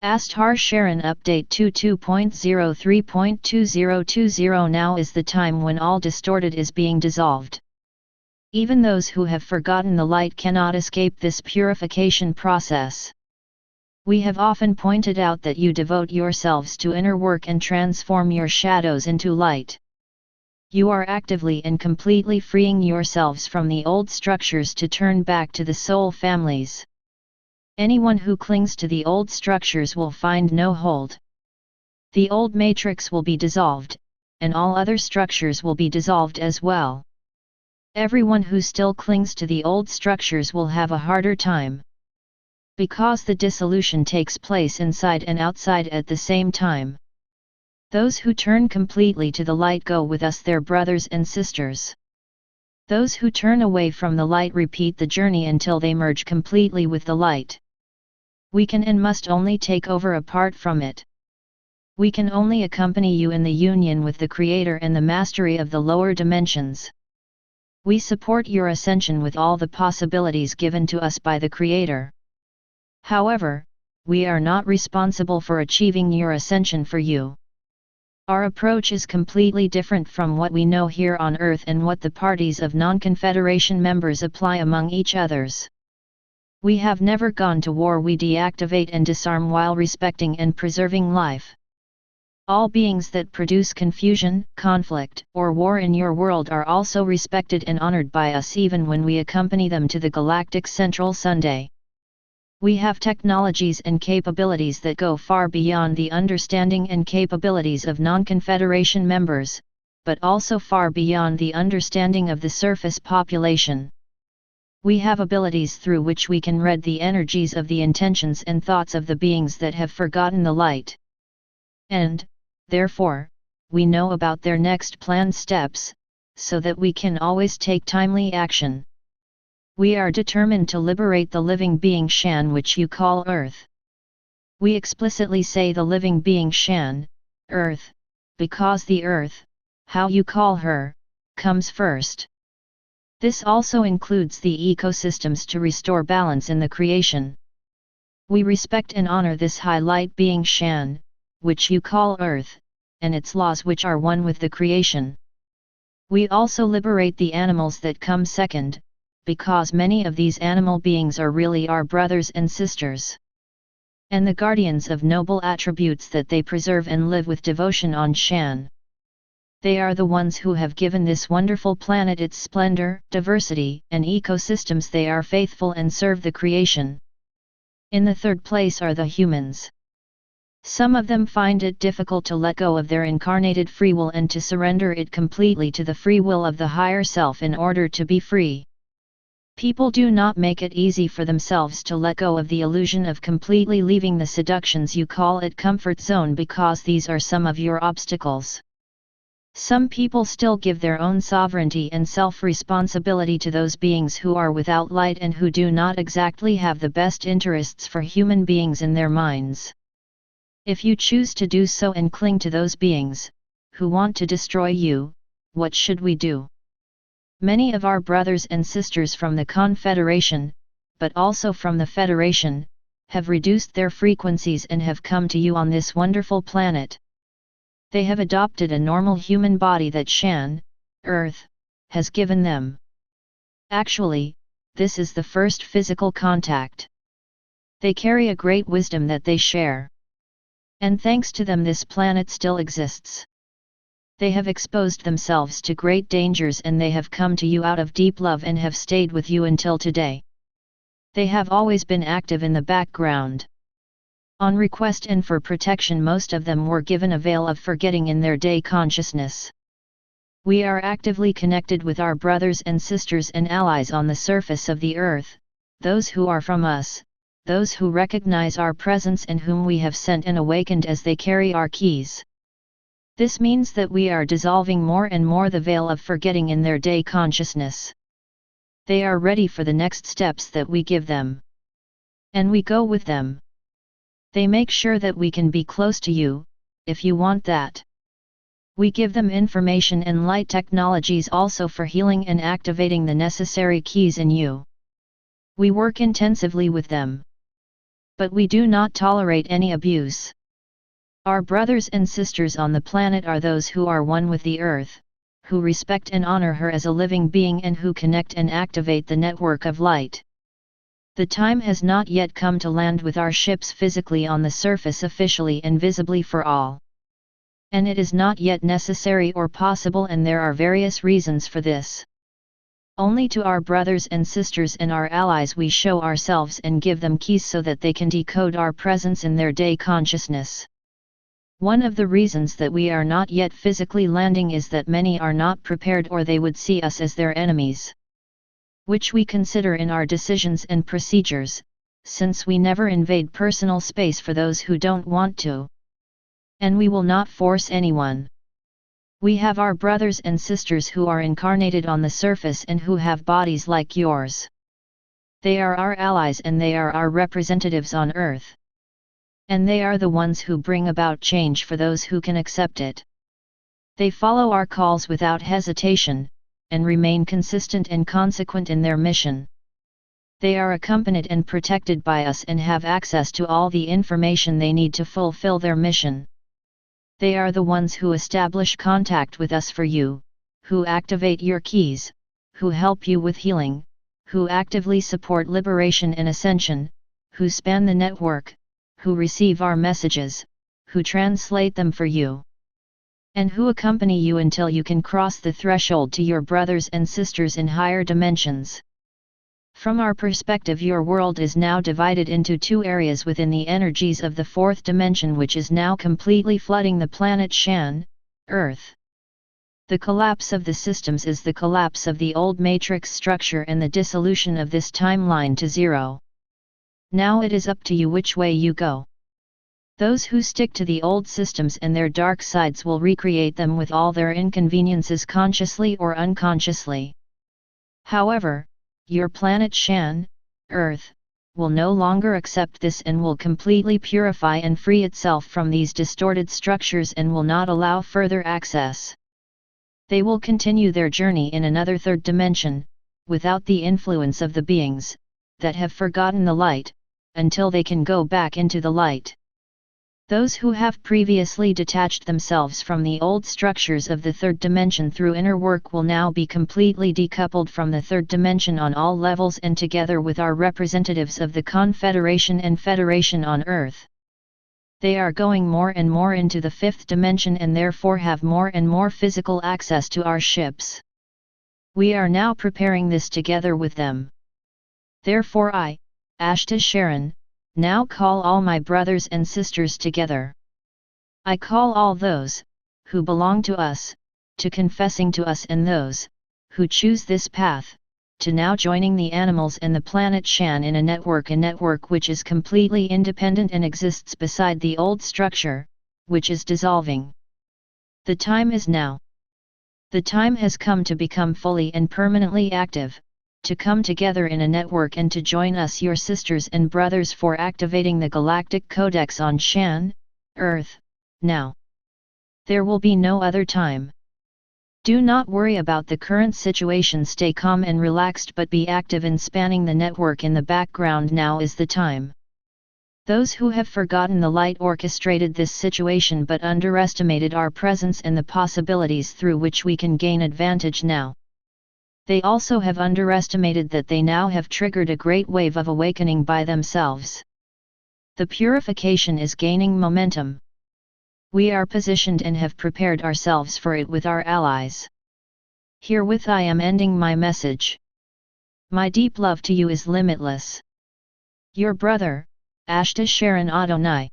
Ashtar Sheran Update 22.03.2020. Now is the time when all distorted is being dissolved. Even those who have forgotten the light cannot escape this purification process. We have often pointed out that you devote yourselves to inner work and transform your shadows into light. You are actively and completely freeing yourselves from the old structures to turn back to the soul families. Anyone who clings to the old structures will find no hold. The old matrix will be dissolved, and all other structures will be dissolved as well. Everyone who still clings to the old structures will have a harder time. Because the dissolution takes place inside and outside at the same time. Those who turn completely to the light go with us, their brothers and sisters. Those who turn away from the light repeat the journey until they merge completely with the light. We can and must only take over apart from it. We can only accompany you in the union with the Creator and the mastery of the lower dimensions. We support your ascension with all the possibilities given to us by the Creator. However, we are not responsible for achieving your ascension for you. Our approach is completely different from what we know here on Earth and what the parties of non-confederation members apply among each others. We have never gone to war. We deactivate and disarm while respecting and preserving life. All beings that produce confusion, conflict, or war in your world are also respected and honored by us even when we accompany them to the Galactic Central Sunday. We have technologies and capabilities that go far beyond the understanding and capabilities of non-confederation members, but also far beyond the understanding of the surface population. We have abilities through which we can read the energies of the intentions and thoughts of the beings that have forgotten the light. And, therefore, we know about their next planned steps, so that we can always take timely action. We are determined to liberate the living being Shan, which you call Earth. We explicitly say the living being Shan, Earth, because the Earth, how you call her, comes first. This also includes the ecosystems to restore balance in the creation. We respect and honor this high light being Shan, which you call Earth, and its laws which are one with the creation. We also liberate the animals that come second, because many of these animal beings are really our brothers and sisters. And the guardians of noble attributes that they preserve and live with devotion on Shan. They are the ones who have given this wonderful planet its splendor, diversity, and ecosystems. They are faithful and serve the creation. In the third place are the humans. Some of them find it difficult to let go of their incarnated free will and to surrender it completely to the free will of the higher self in order to be free. People do not make it easy for themselves to let go of the illusion of completely leaving the seductions you call it comfort zone, because these are some of your obstacles. Some people still give their own sovereignty and self-responsibility to those beings who are without light and who do not exactly have the best interests for human beings in their minds. If you choose to do so and cling to those beings, who want to destroy you, what should we do? Many of our brothers and sisters from the Confederation, but also from the Federation, have reduced their frequencies and have come to you on this wonderful planet. They have adopted a normal human body that Shan, Earth, has given them. Actually, this is the first physical contact. They carry a great wisdom that they share. And thanks to them this planet still exists. They have exposed themselves to great dangers and they have come to you out of deep love and have stayed with you until today. They have always been active in the background. On request and for protection, most of them were given a veil of forgetting in their day consciousness. We are actively connected with our brothers and sisters and allies on the surface of the earth, those who are from us, those who recognize our presence and whom we have sent and awakened as they carry our keys. This means that we are dissolving more and more the veil of forgetting in their day consciousness. They are ready for the next steps that we give them. And we go with them. They make sure that we can be close to you, if you want that. We give them information and light technologies also for healing and activating the necessary keys in you. We work intensively with them. But we do not tolerate any abuse. Our brothers and sisters on the planet are those who are one with the Earth, who respect and honor her as a living being and who connect and activate the network of light. The time has not yet come to land with our ships physically on the surface officially and visibly for all. And it is not yet necessary or possible, and there are various reasons for this. Only to our brothers and sisters and our allies we show ourselves and give them keys so that they can decode our presence in their day consciousness. One of the reasons that we are not yet physically landing is that many are not prepared, or they would see us as their enemies, which we consider in our decisions and procedures, since we never invade personal space for those who don't want to. And we will not force anyone. We have our brothers and sisters who are incarnated on the surface and who have bodies like yours. They are our allies and they are our representatives on Earth. And they are the ones who bring about change for those who can accept it. They follow our calls without hesitation, and remain consistent and consequent in their mission. They are accompanied and protected by us and have access to all the information they need to fulfill their mission. They are the ones who establish contact with us for you, who activate your keys, who help you with healing, who actively support liberation and ascension, who span the network, who receive our messages, who translate them for you, and who accompany you until you can cross the threshold to your brothers and sisters in higher dimensions. From our perspective, your world is now divided into two areas within the energies of the fourth dimension, which is now completely flooding the planet Shan, Earth. The collapse of the systems is the collapse of the old matrix structure and the dissolution of this timeline to zero. Now it is up to you which way you go. Those who stick to the old systems and their dark sides will recreate them with all their inconveniences consciously or unconsciously. However, your planet Shan, Earth, will no longer accept this and will completely purify and free itself from these distorted structures and will not allow further access. They will continue their journey in another third dimension, without the influence of the beings that have forgotten the light, until they can go back into the light. Those who have previously detached themselves from the old structures of the third dimension through inner work will now be completely decoupled from the third dimension on all levels and together with our representatives of the Confederation and Federation on Earth. They are going more and more into the fifth dimension and therefore have more and more physical access to our ships. We are now preparing this together with them. Therefore I, Ashtar Sheran, now call all my brothers and sisters together. I call all those who belong to us, to confessing to us, and those who choose this path, to now joining the animals and the planet Shan in a network which is completely independent and exists beside the old structure, which is dissolving. The time is now. The time has come to become fully and permanently active, to come together in a network and to join us, your sisters and brothers, for activating the Galactic Codex on Shan, Earth, now. There will be no other time. Do not worry about the current situation, stay calm and relaxed, but be active in spanning the network in the background. Now is the time. Those who have forgotten the light orchestrated this situation but underestimated our presence and the possibilities through which we can gain advantage now. They also have underestimated that they now have triggered a great wave of awakening by themselves. The purification is gaining momentum. We are positioned and have prepared ourselves for it with our allies. Herewith I am ending my message. My deep love to you is limitless. Your brother, Ashtar Sheran Adonai.